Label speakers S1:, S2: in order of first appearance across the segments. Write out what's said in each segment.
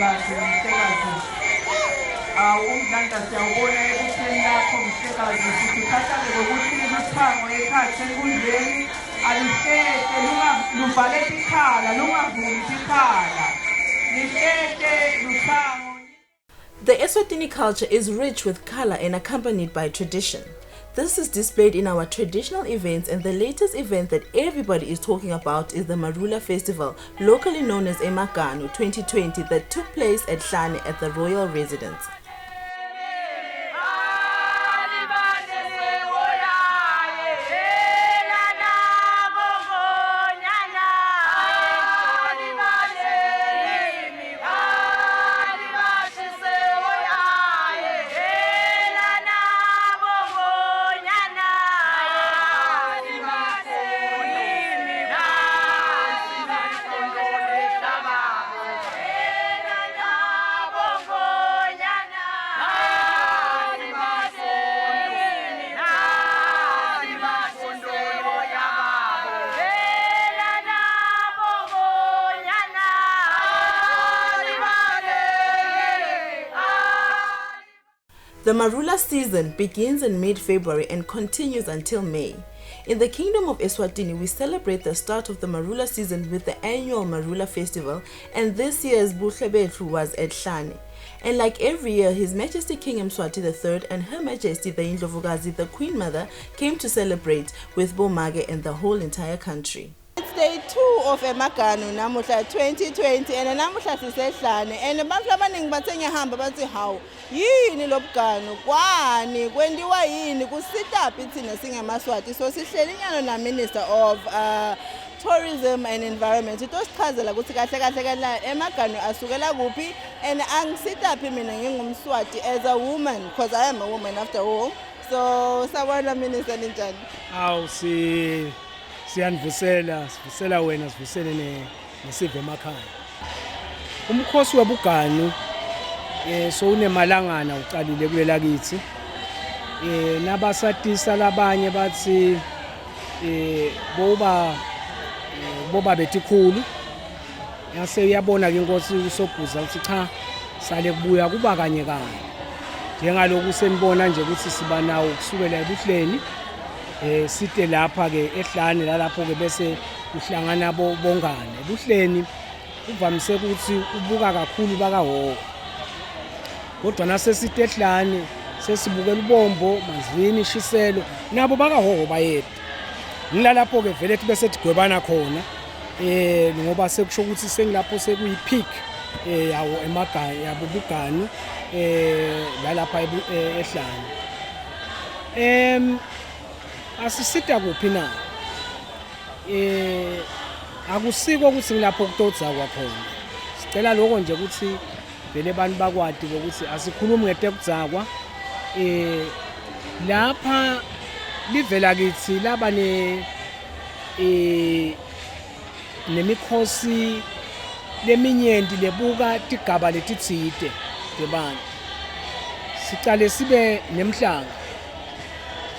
S1: kahle mhlekazi. Umdlanta siyawubona ekutheni lakho mhlekazi sikukhathale ngokuthi luthango ekhathi enkundleni alihlete luvalete ikhala lungavuli ikhala. Lihlete luthango.
S2: The Eswatini culture is rich with color and accompanied by tradition. This is displayed in our traditional events, and the latest event that everybody is talking about is the Marula Festival, locally known as Emaganu 2020, that took place at Hlane at the royal residence. The Marula season begins in mid-February and continues until May. In the Kingdom of Eswatini, we celebrate the start of the Marula season with the annual Marula Festival, and this year's Buhle Bethu was at Hlane. And like every year, His Majesty King Mswati III and Her Majesty the Indlovukazi, the Queen Mother, came to celebrate with Bomage and the whole entire country.
S3: It's day 2 of Emaganu namuhla 2020 and namuhla sisehlane and abantu abaningi bathe ngiyahamba bathi hawu yini lobuganu kwani kwendiwa yini kusitaphi thina singemaswati so sihleli nyalo na Minister of Tourism and Environment utosichazela ukuthi kahle kahle Emaganu asukela kuphi and angisitaphi mina ngingumswati as a woman because I am a woman after all. So sawona Minister ninjani?
S4: Awu sivusela wena sivusele nesive emakhaya. Umkhosi wabuganu so unemalangana uqalile kulela kithi. Nabasatisa labanye bathi boba betikhulu. Yase uyabona ke inkosi usobhuza uthi cha sale kubuya kuba kanye kanye. Njengaloku senibona nje ukuthi siba nawo kusukela ebuhleni. Site lapha ke ehlane lapho ke bese uhlangana bongane ebuhleni uvamise ukuthi ubuka kakhulu bakahoho kodwa nasesite ehlane sesibukela ubombo mazini ishiselo nabo bakahoho bayedwa ngilalapho ke vele bese sigwebana khona ngoba sekusho ukuthi sengilapho sekuyipeak yawo emagaya yabo buganu lalapha ehlane asisita kuphi na akusiko ukuthi ngilapho kutodza kwakhona sicela lokho nje ukuthi vele abantu bakwadi ukuthi asikhulumi ngetekudzakwa lapha livela kithi laba nemikhosi leminyenti lebuka tigaba letitsite debantu sicale sibe nemhlanga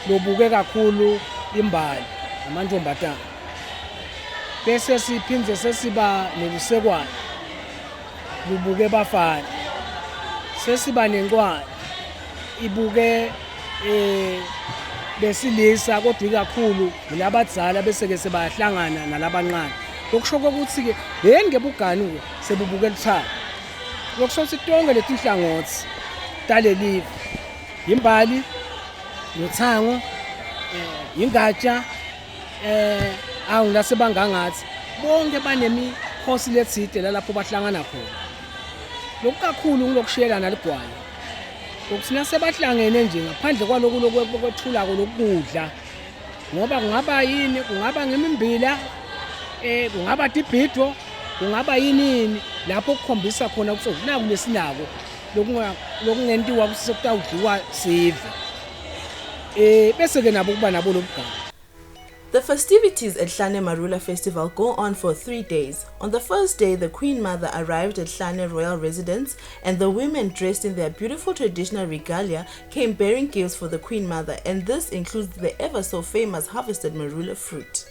S4: lobuke kakhulu imbali amantombazana bese siphindze sesiba nelusekwane lubuke bafana sesiba nencwane ibuke besilisa kodwa kakhulu labadzala bese ke sebahlangana nalabancane lokusho ukuthi ke ngebuganu sebubuke lithaba lokusho sitonge letinhlangothi talelive imbali nothango ingatsha awulase bangangathi bonke banemikhosi letside lapho bahlangana khona lokukakhulu ngilokushiyelana ligwayi ukuthi sebahlangene nje ngaphandle kwaloku lokwethula lokudla ngoba kungaba yini kungaba ngemimbila kungaba tibhidwo kungaba yini lapho kukhombisa khona ukuthi naku lesinako lokungentiwa kusokutawudliwa sive bese ke nabo kuba nabo lobuganga.
S2: The festivities at Hlane Marula Festival go on for 3 days. On the first day, the Queen Mother arrived at Hlane Royal Residence, and the women dressed in their beautiful traditional regalia came bearing gifts for the Queen Mother, and this includes the ever so famous harvested marula fruit.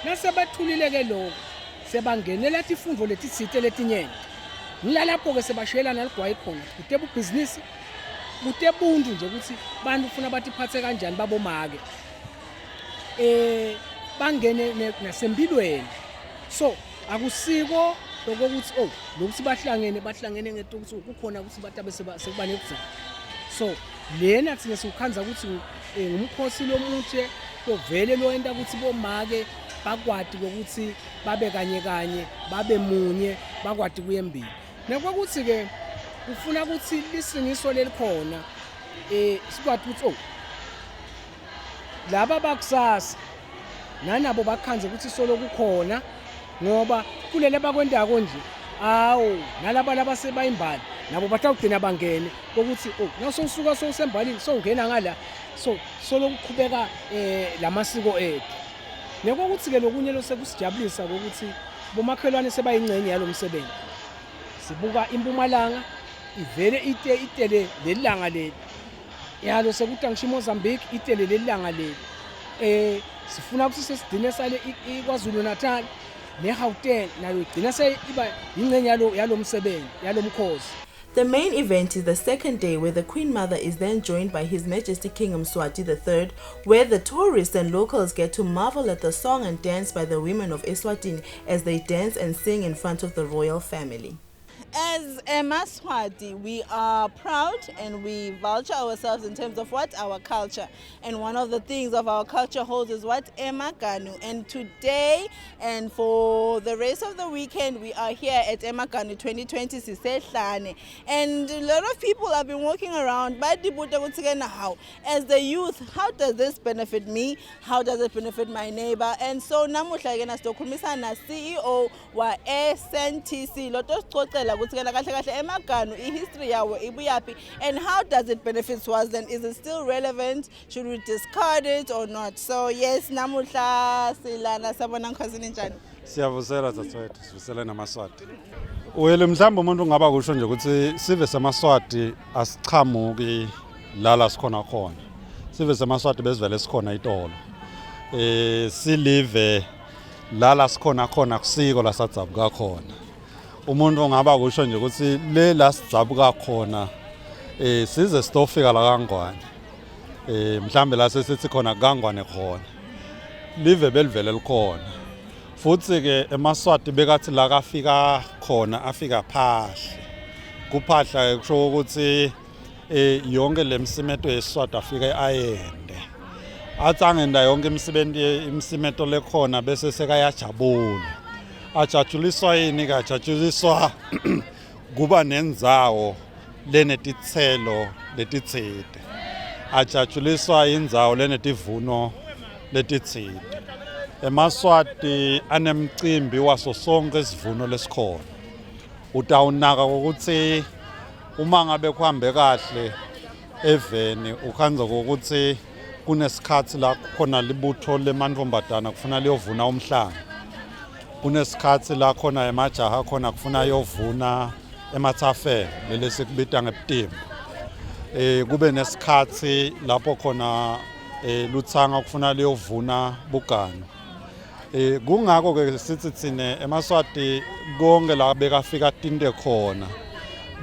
S4: Nasebathulile ke lokho sebangenela ifundo letitsite letinyenti. Ngilapho ke sebashayelana ligwayi khona. Kute business, kute buntu nje ukuthi bantu ufuna batiphathe kanjani babomake. Bangene nasempilweni. So akusiko lokuthi lokuthi bahlangene ngetokuthi kukhona ukuthi batabe sekuba nekuzana. So lena thina sikukhanza ukuthi ngumkhosi lomuhle lovele loenda ukuthi bomake bakwati ukuthi babe kanye babe munye bakwati kuyembili. Nekwakuthi ke ufuna ukuthi lisingiso lelikhona sikwathi ukuthi laba bakusasa nanabo bakhanze ukuthi solo kukhona ngoba kulele bakwendako nje nalaba sebayimbali nabo bathawugcina bangene ukuthi nasosuka sosembalini songena ngala solo kuqhubeka lamasiko ethu. Nekwakuthi ke lokunye lo sekusijabulisa ukuthi bomakhelwane sebayingcenye yalomsebenzi. Sibuka impumalanga ivele itele lelanga leli. Yalo sekuthi ngisho Mozambique itele lelanga leli. Sifuna ukuthi sesidine sale iKwaZulu Natal neGauteng nayo igcina seyiba ingcenye yalomsebenzi yalomkhosi.
S2: The main event is the second day, where the Queen Mother is then joined by His Majesty King Mswati III, where the tourists and locals get to marvel at the song and dance by the women of Eswatini as they dance and sing in front of the royal family.
S3: As a Maswati, we are proud and we vulture ourselves in terms of what our culture. And one of the things of our culture holds is what Emaganu. And today and for the rest of the weekend, we are here at Emaganu 2020 Sisehlane. And a lot of people have been walking around, but how? As the youth, how does this benefit me? How does it benefit my neighbor? And so namuhla again as na CEO wa SNTC Lotos Kotela Emaganu history yawo ibuyaphi, and how does it benefit Swaziland? Is it still relevant? Should we discard it or not? So yes, namuhla silana sabona nkhosini njani.
S5: Siyavusela zathwethu, sivusela namaswati. Wele mhlawumbe umuntu ungaba kusho nje ukuthi sive samaswati asichamuki lala sikhona khona. Sive samaswati besivele sikhona itolo. Silive lala sikhona khona kusiko lasadzabuka khona. Umuntu ongaba kusho nje ukuthi le la sidzabuka khona size sitofika la kaNgwane. Mhlambe la sesithi khona kaNgwane khona. Live belivele likhona. Futhi ke emaswati bekathi la kafika khona afika phahle. Kuphahla kusho ukuthi yonke lemsimeto yeSwati afika ayende. Atsangenda yonke imsimeto lekhona bese sekayajabula. Ajajuliswa yini ka ajajuliswa kuba nendzawo lenetitselo letitsite. Ajajuliswa indzawo lenetivuno letitsite. Emaswati anemcimbi waso sonke isivuno lesikhona. Utawunaka ukuthi uma ngabe kuhambe kahle eveni ukhanza ukuthi kunesikhathi la khona libutho lemantombazana kufuna liyovuna umhlanga. Kunesikhathi la khona emajaha khona kufuna yovuna emathafeni lesikubita ngebutimba. Kube nesikhathi lapho khona luthanga kufuna liyovuna bugano. Kungakho ke sithi thina emaswati konke la bekafika tinte khona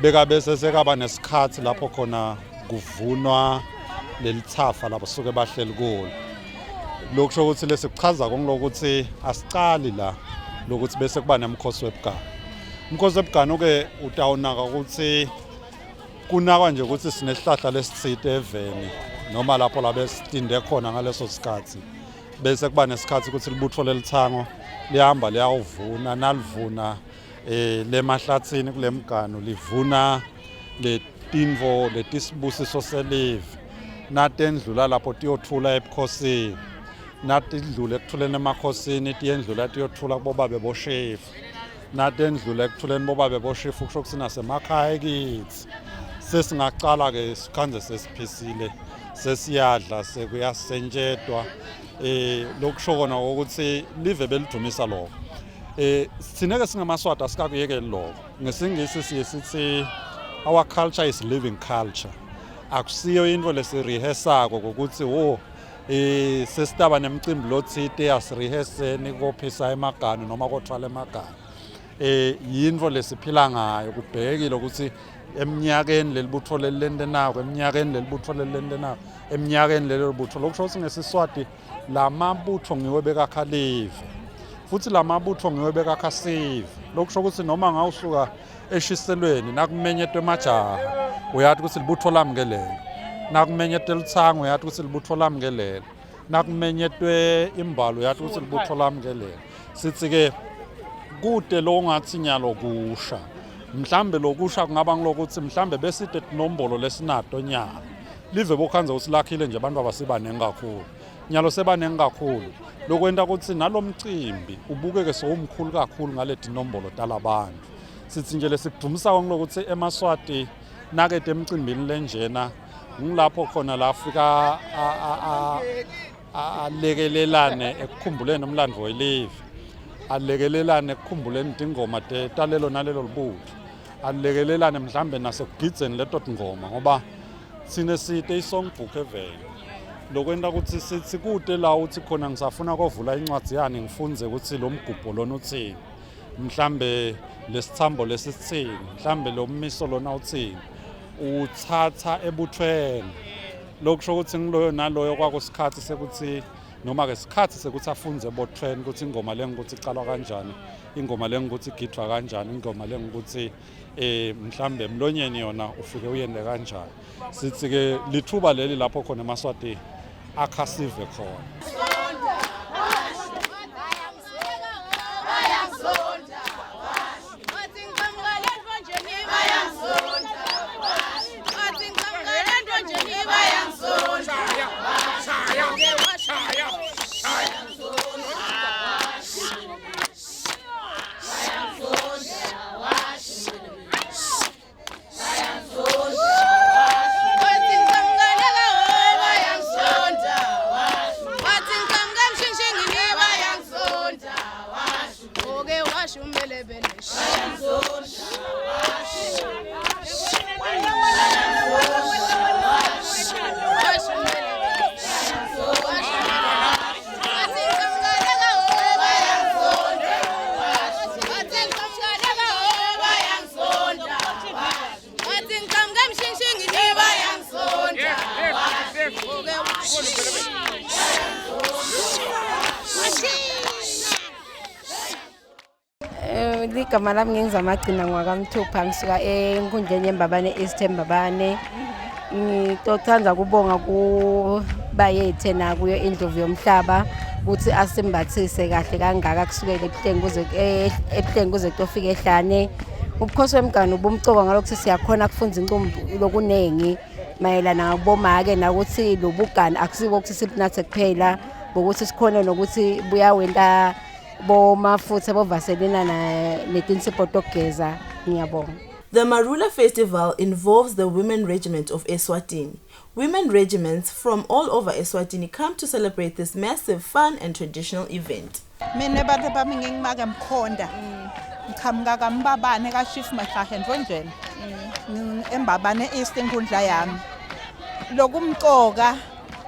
S5: beka bese sekaba nesikhathi lapho khona kuvunwa lelithafa lapho suke bahleli kulo. Lokusho ukuthi lesikuchaza konlokuthi asicali la lokuthi bese kuba nemkhosi webugano. Umkhosi webugano ke utawunaka ukuthi kunakwa nje ukuthi sinesihlahla lesitsite eveni noma lapho la besitinde khona ngaleso sikhathi. Bese kuba nesikhathi ukuthi libutho lelithango lihamba liyawuvuna nalivuna lemahlathini kulemgano livuna letinvo letisibusiso selive natendlula lapho tiyothula ebukhosini natidlule ekuthuleni emakhosini tiyendlula tiyothula kubobabe boshefu natendlule ekuthuleni bobabe boshefu kusho ukuthi nasemakhaya kithi sesingacala ke sikhanze sesiphisile sesiyadla sekuyasentshetwa lokusho kona ukuthi live belidumisa lokho. Sineke singamaswati asikakuyekeli lokho. Ngesingisi siye sithi our culture is living culture. Akusiyo into lesirehesako ukuthi sesitaba nemicimbi lothite asireheseni kophisa emaganu noma kothwala emaganu. Yinto lesiphila ngayo kubhekile ukuthi eminyakeni lelibutho lelilende nako eminyakeni lelibutho lelilende nako eminyakeni lelo butho lokusho ukuthi ngesiswati lamabutho ngiwe bekakhalive futhi lamabutho ngiwe bekakhasive lokusho ukuthi noma ngawusuka eshiselweni nakumenyetwe emajaha uyathi ukuthi libutho lami ngelelo nakumenyetwe luthango uyathi ukuthi libutho lami ngelelo nakumenyetwe imbalo uyathi ukuthi libutho lami ngelelo sithi ke kude lo ngathi nyalo kusha mhlambe lokusha kungaba ngilokuthi mhlambe beside inombolo lesinato nyalo live bokhanza ukuthi lakhile nje abantu abasibanenge kakhulu nyalo sebanenge kakhulu lokwenta ukuthi nalomcimbi ubukeke sowumkhulu kakhulu ngale dinombolo talabantu sithi nje lesikudumisa ngokuthi emaswati nakede emcimbini lenjena ngilapho khona la Afrika alekelelane ekukhumbuleni umlando welive alekelelane ekukhumbuleni ingoma talelo nalelo libutho alekelelane mhlambe nasekugideni leto ngoma ngoba sine site isongbook evele lokwenta ukuthi sithi kude la uthi khona ngisafuna kovula incwadi yani ngifunze ukuthi lo mgubho lona uthini mhlambe lesithambo lesithini mhlambe lo mmiso lona uthini uthatha ebuthweni lokusho ukuthi ngiloyo naloyo kwakusikhathi sekuthi noma ke sikhathi sekuthi afunze ebothweni ukuthi ingoma lengukuthi icalwa kanjani ingoma lengukuthi igidwa kanjani ingoma lengukuthi mhlambe emlonyeni yona ufike uyende kanjani sithi ke lithuba leli lapho khona emaswati akhasive khona
S6: Igama lami ngingizamagcina ngwakamthupha ngisuka enkundleni yeMbabane East eMbabane ngitothanza kubonga kubayethe nakuyo indlovu yomhlaba ukuthi asimbathise kahle kangaka kusukela ebuhlenge kuze kufike ehlane ubukhosi wemganu bomcoka ngalokho siyakhona kufunza incumbi lokunengi mayelana ngobomake nakuthi lobugani akusiko ukuthi sibunathe kuphela ukuthi sikhona nokuthi buyawenta bomafutha bovaselina netinsipho togeza ngiyabonga.
S2: The Marula Festival involves the Women Regiment of Eswatini. Women regiments from all over Eswatini come to celebrate this massive, fun and traditional event.
S3: Mina abantu bami ngingimaka Mkhonda ngikhamka kaMbabane kaShift Mahlahe Ndlondlweni eMbabane East enkundla yami lokumcoka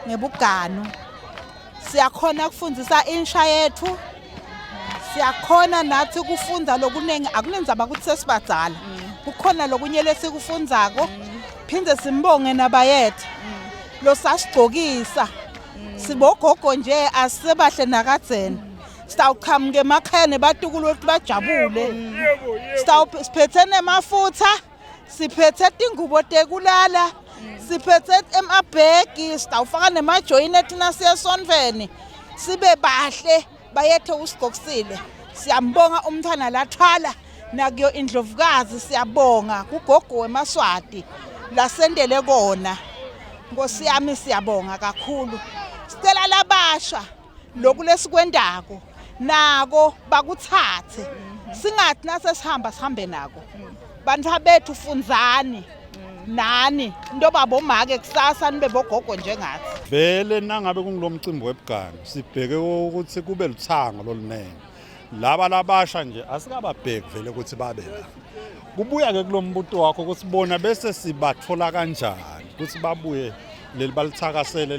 S3: ngebuganu siyakhona ukufundisa insha yethu siyakhona nathi ukufunda lokunengi akunenzaba ukuthi sesibadala kukhona lokunye lesikufundzako phinde simbonge nabayethu lo sasigcokisa sibogogo nje asisebahle nakadzeni sitawuqhamuka emakhaya batukulo ukuthi bajabule siphethe nemafutha siphethe ingubo tekulala siphethe emabhegi sitawufaka nemajoyini ethi siyesonveni sibe bahle bayethe usigqokisile siyambonga umntwana lathwala nakuyo indlovukazi siyabonga kugogo wemaswati lasendele kona Nkosi yami siyabonga kakhulu sicela labasha lokhu lesikwendako nako bakuthathe singathi nasesihamba sihambe nako bantu bethu funzani nani into babomake kusasa nibe bogogo njengathi
S5: vele nangabe kungilomcimbi webugani sibheke ukuthi kube luthanga lolunene laba labasha nje asikababheki vele ukuthi babe la kubuya ke kulombuto wakho ukuthi bona bese sibathola kanjani ukuthi babuye lelibalitshakasele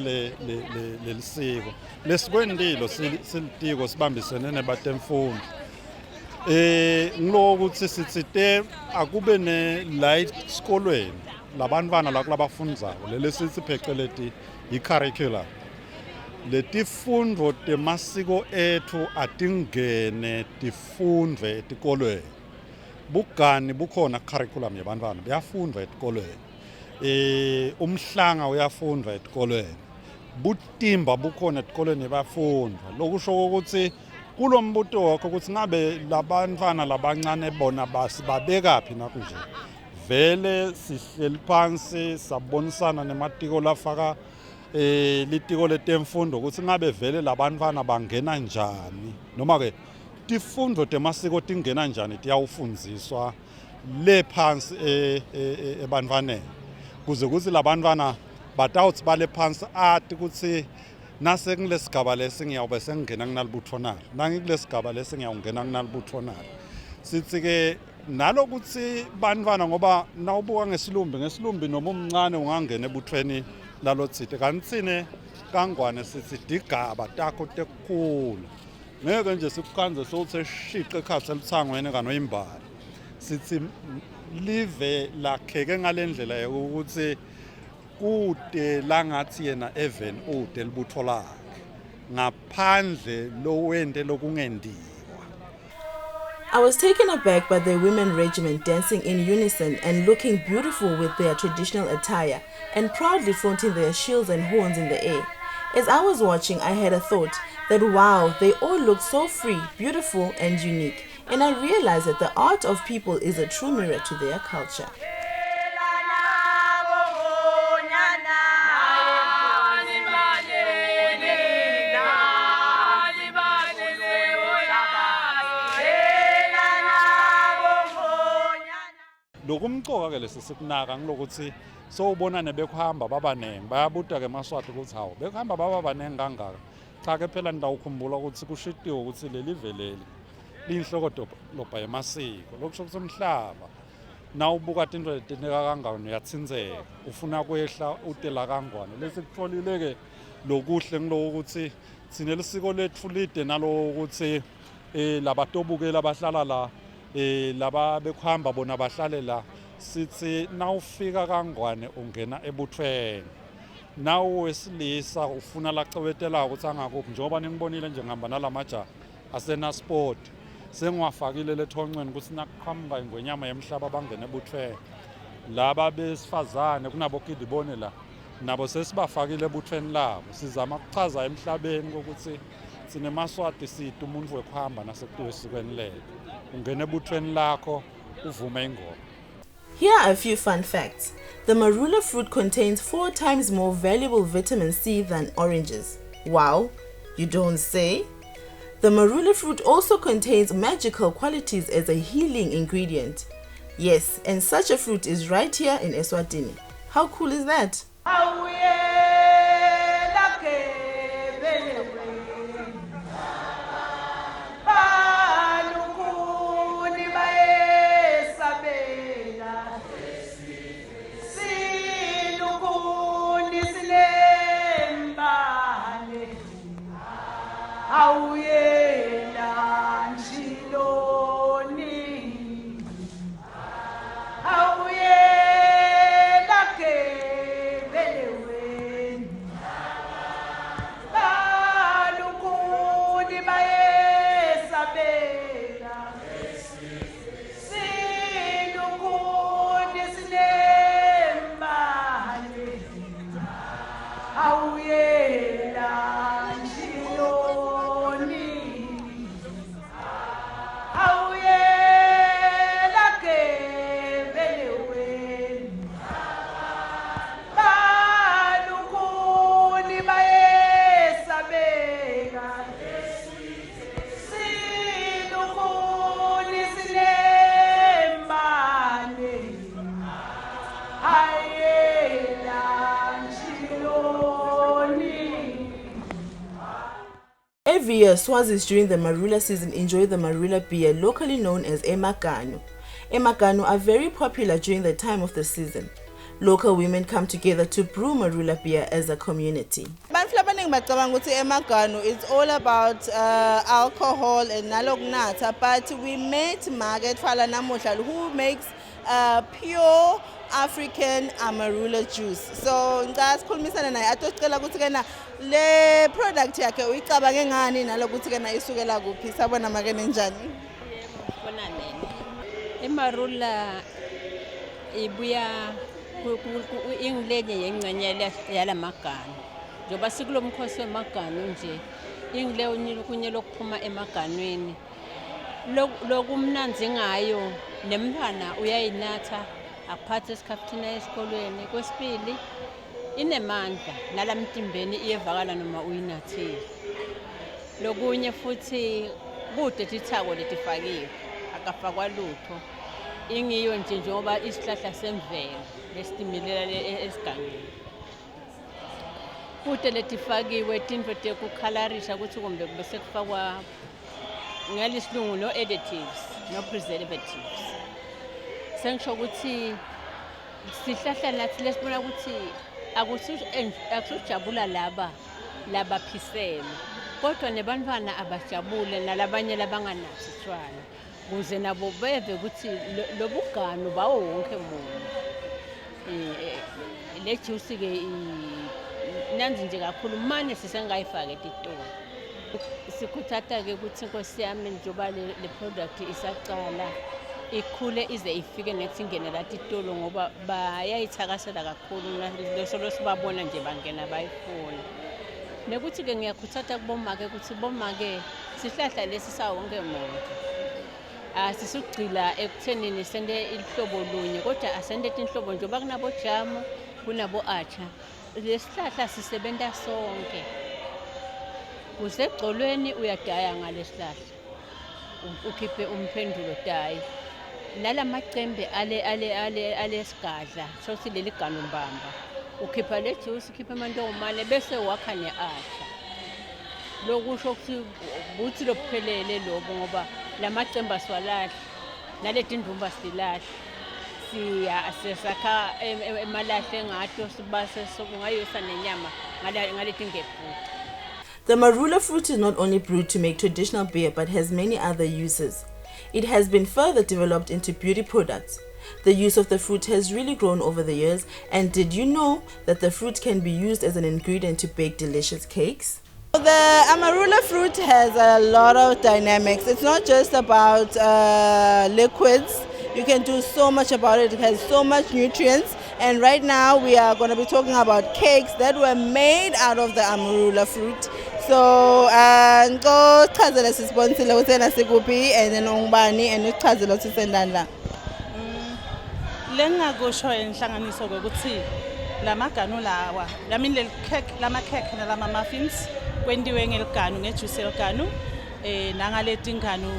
S5: lelisiko lesikwendilo silitiko sibambisene nebatemfundo ngilo ukuthi sitsite akube ne light esikolweni labantwana la kulabafundzayo lelesithi pheceleti i-curriculum letifundvo temasiko ethu atingene tifundwe etikolweni bugani bukhona curriculum yabantwana buyafundwa etikolweni umhlanga uyafundwa etikolweni butimba bukhona etikolweni bayafundwa lokusho ukuthi kulombuto wakho ukuthi ngabe labantwana labancane bona basibabekaphi nakunje vele sihleli phansi sabonisana nematiko lafaka litiko letemfundo ukuthi ngabe vele labantwana bangena njani noma ke tifundvo temasiko tingena njani tiyawufundziswa le phansi ebantwaneni kuze kuthi labantwana batawuthi bale phansi ati ukuthi nase kulesigaba lesi ngiyawube sengena kunalibuthonala nangikulesigaba lesi ngiyawungena kunalibuthonala sithi ke nalokuthi bantwana ngoba nawubuka ngesilumbi noma umncane ungangena ebuthweni lalotsite kantsine kangwane sithi digaba takho tekukhulu ngeke nje sikukhanze sokuthi shiqe ekhatsi elithangweni kanoyimbali sithi live lakheke ngalendlela yokuthi kude langathi yena even ude libutho lakhe ngaphandle lowende lokungendiwa.
S2: I was taken aback by the women regiment dancing in unison and looking beautiful with their traditional attire and proudly flaunting their shields and horns in the air. As I was watching, I had a thought that wow, they all look so free, beautiful and unique. And I realized that the art of people is a true mirror to their culture.
S5: Lokumcoka ke lesisikunaka ngilokuthi sowubona nebekuhamba babanengi bayabuta ke maswati ukuthi hawo bekuhamba baba banengi kangaka cha ke phela ndawukhumbula ukuthi kushitiwe ukuthi leli veleli linhloko lobha emasiko lokusho ukuthi umhlaba nawubuka into letineka kangaka uyatsinzeka ufuna kwehla utela kangwane lesikutholile ke lokuhle ngilo ukuthi sine lisiko lethu lide nalo ukuthi labatobukela abahlala la laba bekuhamba bona bahlale la sithi nawufika kangwane ungena ebuthweni nawo wesilisa ufuna lacewetela ukuthi angakuphi njengoba ningibonile nje ngihamba nalamaja asena sport sengiwafakile lethoncweni ukuthi nakuqhamuka ingwenyama yemhlaba bangene ebuthweni laba besifazane kunabo kidibone la nabo sesibafakile ebuthweni labo sizama ukuchaza emhlabeni ukuthi sinemaswati sithi umuntu wekuhamba nasekuwe esikweni lethu ungene ebuthweni lakho uvume ingoma.
S2: Here are a few fun facts. The marula fruit contains 4 times more valuable vitamin C than oranges. Wow, you don't say? The marula fruit also contains magical qualities as a healing ingredient. Yes, and such a fruit is right here in Eswatini. How cool is that? Every year, Swazis during the marula season enjoy the marula beer, locally known as emakanu. Emakanu are very popular during the time of the season. Local women come together to brew Marula beer as a community.
S3: Abantu labaningi bacabanga ukuthi eMaganu it's all about alcohol and nalokunatha, but we met Margaret Fala namuhla who makes pure African Amarula juice. So ngicela sikhulumisane naye atocela ukuthi kena le product yakhe uyicabange ngani nalokuthi kena isukela kuphi sabona makene njani.
S7: Imarula ibuya inglenye yengcenyela yalamaganu. Njoba sikulo mkhosi wemaganu nje ingle kunye lokuphuma emaganweni. Lokumnanzi ngayo nemntwana uyayinatha aphathe isikhaphithina esikolweni. Kwesibili inemandla nalamtimbeni iyevakala noma uyinathile. Lokunye futhi kude thithako letifakiwe akafakwa lutho. Ingiyo nje njengoba isihlahla semvelo lesitimilela esigangeni. Kude letifakiwe tinto tekukhalarisha ukuthi kumbe kube sekufakwa ngalesilungu no additives no preservatives. Sengisho ukuthi sihlahla nathi lesibona ukuthi akusujabula laba phisele. Kodwa nebantwana abajabule nalabanye labanganathi tshwana. Kuze nabo beve ukuthi lobugano bawo wonke umuntu. Le juice ke nanzi nje kakhulu manje sisengayifaka etitolo. Sikhuthatha ke ukuthi inkosi yami njoba le product isaqala ikhule ize ifike nethi ingene la titolo ngoba bayayithakasela kakhulu lesolo sibabona nje bangena bayifuna. Nekuthi ke ngiyakhuthatha kubomake ukuthi bomake sihlahla lesi sawonke umuntu. Asisugcila ekuthenini sende ihlobo lunye kodwa asende inhlobo njoba kunabo jamu kunabo acha. Lesihlahla sisebenta sonke. Usegcolweni uyadaya ngalesihlahla. Ukhiphe umphendulo dayi. Nalamacembe ale sigadla sothi leli gano mbamba. Ukhipha le juice ukhipha amantongomane bese wakha neacha. Lokusho ukuthi buthi lophelele lobo ngoba lamacembe aswalahla naleti ndumba silahla. Siyasakha emalahle ngato sibase sokungayosa nenyama ngaleti ngephutha.
S2: The Marula fruit is not only brewed to make traditional beer but has many other uses. It has been further developed into beauty products. The use of the fruit has really grown over the years, and did you know that the fruit can be used as an ingredient to bake delicious cakes?
S3: The Amarula fruit has a lot of dynamics. It's not just about liquids. You can do so much about it. It has so much nutrients. And right now we are going to be talking about cakes that were made out of the Amarula fruit. So, go chazela sisibonsile uthena sikuphi and then ongibani and uchazela ukuthi sendandla.
S8: Lengakusho enhlanganiso ukuthi lamaganu lawa, leli cake, lama cake nalama muffins kwendiwe ngeliganu ngejuice eliganu nangaleti nganu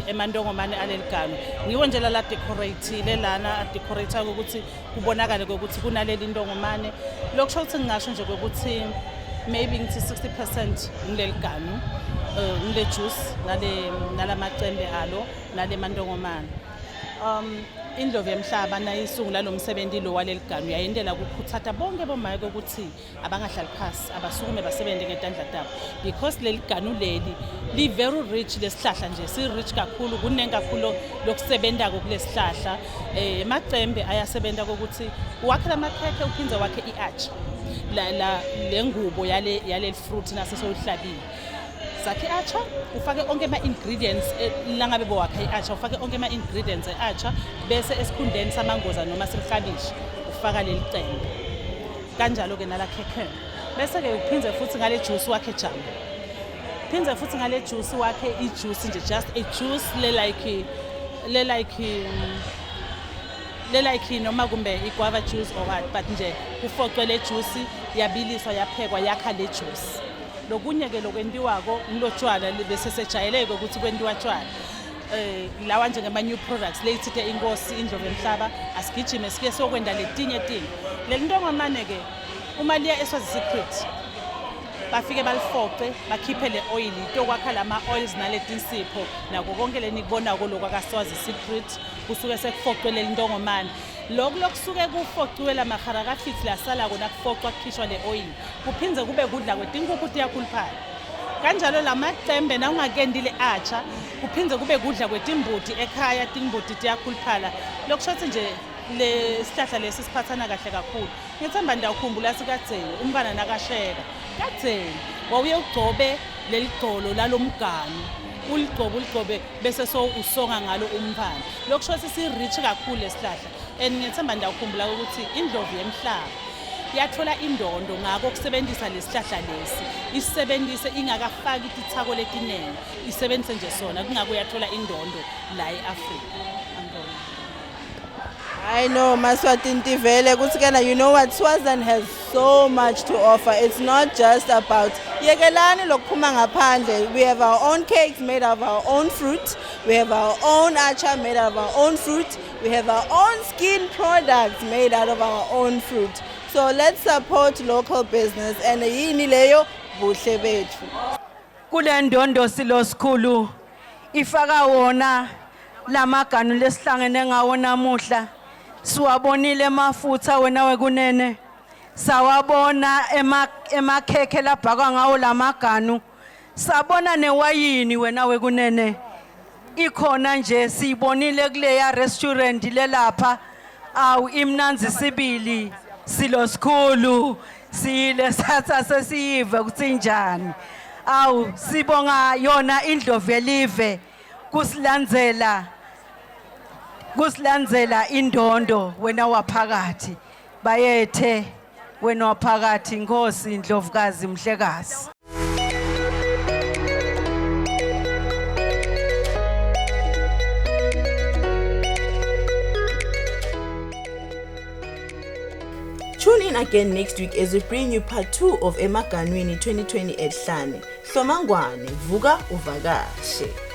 S8: emandongomane aleliganu. Ngiwo nje la decorate lelana decorate ukuthi kubonakale ukuthi kunaleli ndongomane. Lokusho ukuthi ngingasho nje ukuthi maybe ngithi 60% ngileliganu ngile juice nalamacembe alo nale mandongomane. Indlovu yemhlaba nayisungula lo msebenzi lo waleliganu yayindela ukukhuthatha bonke bomake ukuthi abangahlali phasi abasukume basebenze ngetandla tabo because leliganu leli li very rich lesihlahla nje si rich kakhulu kunenkakhulu lokusebenza kulesihlahla. Emacembe ayasebenza ukuthi wakhe lamakhekhe uphinze wakhe iarch la lengubo yale fruit nasesohlabile. Sakhe acha ufake onke ama ingredients langabe bowakhe iacha ufake onke ama ingredients eacha bese esikhundeni samangoza noma silikabishi ufaka leli cembe kanjalo ke nala khekhe bese ke uphinze futhi ngale juice wakhe jamu phinze futhi ngale juice wakhe ijuice nje just a juice le like noma kumbe iguava juice or what but nje kufoqwe le juice yabiliswa yaphekwa yakha le juice. Lokunye ke lokwendiwako ngilotshwala bese sejayeleke ukuthi kwendiwa tshwala lawa nje ngama new products leyithithe inkosi indlovu emhlaba asigijime sike sokwenda letinye tinto le ndongomane ke uma liya eSwazi Secret bafike balifoce bakhiphe le oil tokwakha lama oils naleti nsipho nako konke lenikubonako lokwakaswazi secret kusuke sekufocelwe lentongomane lokusuke kufociwe la maharakafits la sala kona kufocwa kukhishwa le oil kuphinze kube kudla kwetinkukhu tiyakhuluphala kanjalo lamacembe na ungakendile acha kuphinze kube kudla kwetimbuti ekhaya timbuti tiyakhuluphala lokushothi nje le sihlahla lesi siphathana kahle kakhulu ngithemba ndawukhumbula sikadzeni umntwana nakasheka kadzeni wawuye ugcobe leligcolo lalomganu uligcobe bese so usonga ngalo umphana lokushothi si-rich kakhulu lesihlahla and ngithemba ndawukhumbula ukuthi indlovu yemhlaba yathola indondo ngako kusebenzisa lesihlahla lesi isebenzise ingakafaki itithako letiningi isebenzise nje sona kungako yathola indondo la eAfrika.
S3: I know, Maswati Ntivele, Kutsikana, you know what, Swaziland has so much to offer. It's not just about Yekelani Lokuma ngaphandle. We have our own cakes made of our own fruit. We have our own acha made out of our own fruit. We have our own skin products made out of our own fruit. So let's support local business and yini leyo buhle bethu.
S1: Kule ndondo silo sikhulu ifaka wona lamaganu lesihlangene ngawo namuhla. Siwabonile amafutha wena wekunene sawabona emakhekhe labhakwa ngawo lamaganu sabona newayini wena wekunene ikhona nje siyibonile kuleya restaurant lelapha awu imnanzi sibili silo sikhulu sile satha sesiyive kuthi njani awu sibonga yona indlovu yelive kusilandzela indondo wena waphakathi bayethe wena waphakathi Nkosi Ndlovukazi Mhlekazi.
S2: Tune in again next week as we bring you part 2 of Emaganwini 2020 at Hlane. Hlomangwane, vuka uvakashe.